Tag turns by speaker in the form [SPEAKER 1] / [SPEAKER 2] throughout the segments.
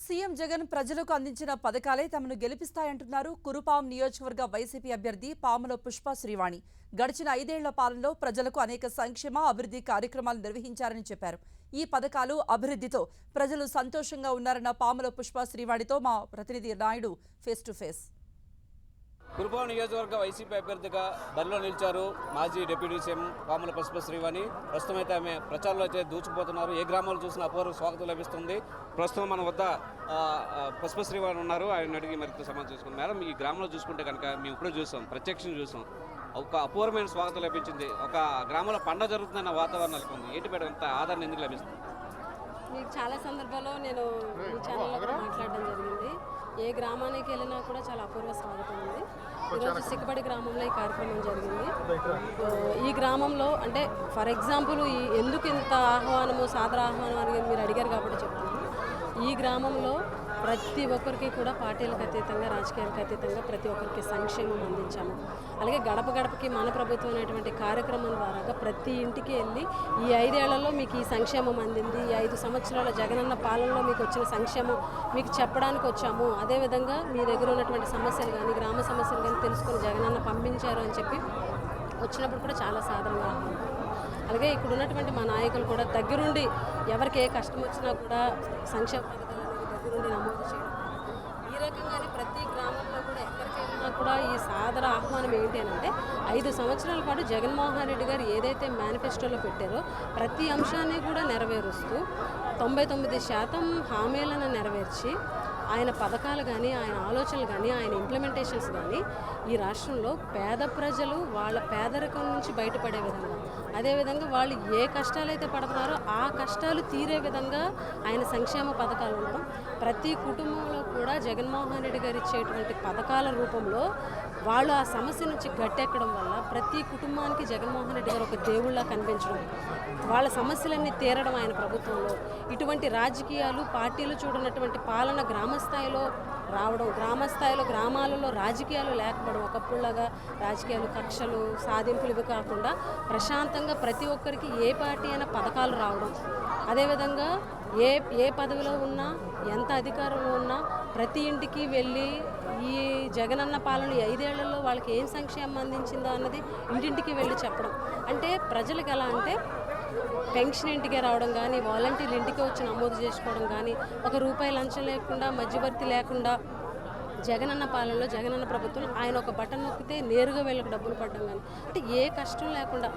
[SPEAKER 1] CM Jagan ప్రజలకు అందించిన పథకాలే తమను గెలిపిస్తాయంటున్నారు కురుపాం నియోజకవర్గ వైసీపీ అభ్యర్థి పాముల పుష్ప శ్రీవాణి. గడిచిన 5 ఏళ్ల పాలనలో ప్రజలకు అనేక సంక్షేమ అభివృద్ధి కార్యక్రమాలు నిర్వహించారని చెప్పారు. ఈ పథకాలు అభివృద్ధితో ప్రజలు సంతోషంగా ఉన్నారన్న పాముల పుష్ప శ్రీవాణితో మా ప్రతినిధి Naidu face to face.
[SPEAKER 2] Kurupam నియోజకవర్గ వైసీపీ అభ్యర్థిగా బరిలో నిలిచారు మాజీ డిప్యూటీ సీఎం పాముల పుష్ప శ్రీవాణి. ప్రస్తుతం అయితే ఆమె ప్రచారంలో అయితే దూచుకుపోతున్నారు. ఏ గ్రామాలు చూసినా అపూర్వ స్వాగతం లభిస్తుంది. ప్రస్తుతం మన వద్ద పుష్ప శ్రీవాణి ఉన్నారు. ఆయన అడిగి మరింత సమాచారం చూసుకున్నాం. మేడం, ఈ గ్రామంలో చూసుకుంటే కనుక మేము ఇప్పుడే చూసాం, ప్రత్యక్షం చూసాం, ఒక అపూర్వమైన స్వాగతం లభించింది. ఒక గ్రామంలో పండుగ జరుగుతుందన్న వాతావరణం నెలకొంది. ఏంటి మేడం ఇంత ఆదరణ ఎందుకు లభిస్తుంది?
[SPEAKER 3] మీకు చాలా సందర్భాల్లో నేను ఈ ఛానల్లో కూడా మాట్లాడడం జరిగింది. ఏ గ్రామానికి వెళ్ళినా కూడా చాలా అపూర్వ స్వాగతం ఉంది. ఈరోజు సిక్కుబడి గ్రామంలో ఈ కార్యక్రమం జరిగింది. ఈ గ్రామంలో అంటే ఫర్ ఎగ్జాంపుల్ ఎందుకు ఇంత ఆహ్వానము సాదర ఆహ్వానం అని మీరు అడిగారు కాబట్టి చెప్తున్నాను. ఈ గ్రామంలో ప్రతి ఒక్కరికి కూడా పార్టీలకు అతీతంగా రాజకీయాలకు అతీతంగా ప్రతి ఒక్కరికి సంక్షేమం అందించాము. అలాగే గడప గడపకి మన ప్రభుత్వం అనేటువంటి కార్యక్రమం ద్వారా ప్రతి ఇంటికి వెళ్ళి ఈ 5 ఏళ్లలో మీకు ఈ సంక్షేమం అందింది, ఈ 5 సంవత్సరాల జగనన్న పాలనలో మీకు వచ్చిన సంక్షేమం మీకు చెప్పడానికి వచ్చాము, అదేవిధంగా మీ దగ్గర ఉన్నటువంటి సమస్యలు కానీ గ్రామ సమస్యలు కానీ తెలుసుకొని జగనన్న పంపించారు అని చెప్పి వచ్చినప్పుడు కూడా చాలా సాధారణంగా. అలాగే ఇక్కడ ఉన్నటువంటి మా నాయకులు కూడా దగ్గరుండి ఎవరికి ఏ కష్టం వచ్చినా కూడా సంక్షేమ పథకాలు దగ్గరుండి నమోదు చేయడం. ఈ రకంగానే ప్రతి గ్రామంలో కూడా ఎక్కడికి వెళ్ళినా కూడా ఈ సాదర ఆహ్వానం ఏంటి అంటే 5 సంవత్సరాల పాటు జగన్మోహన్ రెడ్డి గారు ఏదైతే మేనిఫెస్టోలో పెట్టారో ప్రతి అంశాన్ని కూడా నెరవేరుస్తూ 99% హామీలను నెరవేర్చి ఆయన పథకాలు కానీ ఆయన ఆలోచనలు కానీ ఆయన ఇంప్లిమెంటేషన్స్ కానీ ఈ రాష్ట్రంలో పేద ప్రజలు వాళ్ళ పేదరికం నుంచి బయటపడే విధంగా, అదేవిధంగా వాళ్ళు ఏ కష్టాలైతే పడుతున్నారో ఆ కష్టాలు తీరే విధంగా ఆయన సంక్షేమ పథకాలు ఉండడం, ప్రతి కుటుంబంలో కూడా జగన్మోహన్ రెడ్డి గారు ఇచ్చేటువంటి పథకాల రూపంలో వాళ్ళు ఆ సమస్య నుంచి గట్టెక్కడం వల్ల ప్రతి కుటుంబానికి జగన్మోహన్ రెడ్డి గారు ఒక దేవుళ్ళ కనిపించడం, వాళ్ళ సమస్యలన్నీ తీరడం ఆయన ప్రభుత్వంలో. ఇటువంటి రాజకీయాలు పార్టీలు చూడనటువంటి పాలన గ్రామస్థాయిలో రావడం, గ్రామస్థాయిలో గ్రామాలలో రాజకీయాలు లేకపోవడం, ఒకప్పుడులాగా రాజకీయాలు కక్షలు సాధింపులు ఇవి కాకుండా ప్రశాంతంగా ప్రతి ఒక్కరికి ఏ పార్టీ అయినా పథకాలు రావడం, అదేవిధంగా ఏ పదవిలో ఉన్నా ఎంత అధికారంలో ఉన్నా ప్రతి ఇంటికి వెళ్ళి ఈ జగనన్న పాలన 5 ఏళ్లలో వాళ్ళకి ఏం సంక్షేమం అందించిందో అన్నది ఇంటింటికి వెళ్ళి చెప్పడం. అంటే ప్రజలకు ఎలా అంటే పెన్షన్ ఇంటికే రావడం కానీ, వాలంటీర్లు ఇంటికి వచ్చి నమోదు చేసుకోవడం కానీ, ₹1 లంచం లేకుండా మధ్యవర్తి లేకుండా జగనన్న పాలనలో జగనన్న ప్రభుత్వం ఆయన ఒక బటన్ నొక్కితే నేరుగా వీళ్ళకి డబ్బులు పడడం కానీ, అంటే ఏ కష్టం లేకుండా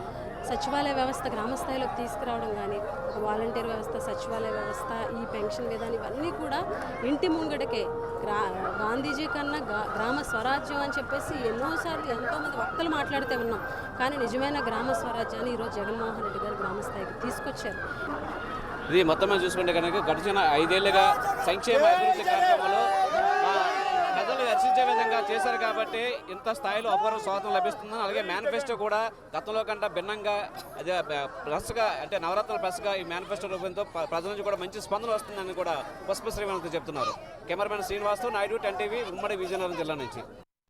[SPEAKER 3] సచివాలయ వ్యవస్థ గ్రామస్థాయిలోకి తీసుకురావడం కానీ, వాలంటీర్ వ్యవస్థ, సచివాలయ వ్యవస్థ, ఈ పెన్షన్ విధానం ఇవన్నీ కూడా ఇంటి ముంగడికే గాంధీజీ కన్నా గ్రామ స్వరాజ్యం అని చెప్పేసి ఎన్నోసార్లు ఎంతోమంది వక్తలు మాట్లాడితే ఉన్నాం. కానీ నిజమైన గ్రామ స్వరాజ్యాన్ని ఈరోజు జగన్మోహన్ రెడ్డి గారు గ్రామస్థాయికి తీసుకొచ్చారు.
[SPEAKER 2] ఇది మొత్తం చూసుకుంటే కనుక గడిచిన 5 ఏళ్లుగా సంక్షేమ అభివృద్ధి కార్యక్రమంలో ప్రజలు దర్శించే విధంగా చేశారు కాబట్టి ఇంత స్థాయిలో అపూర్వ స్వాగతం లభిస్తుందని, అలాగే మేనిఫెస్టో కూడా గతంలో కంటే భిన్నంగా అదే ప్లస్గా అంటే నవరత్నాల ప్లస్గా ఈ మేనిఫెస్టో రూపంతో ప్రజల నుంచి కూడా మంచి స్పందన వస్తుందని కూడా పుష్ప శ్రీవాణితో చెప్తున్నారు. కెమెరామెన్ శ్రీనివాస్తో నాయుడు 10 టీవీ ఉమ్మడి విజయనగరం జిల్లా నుంచి.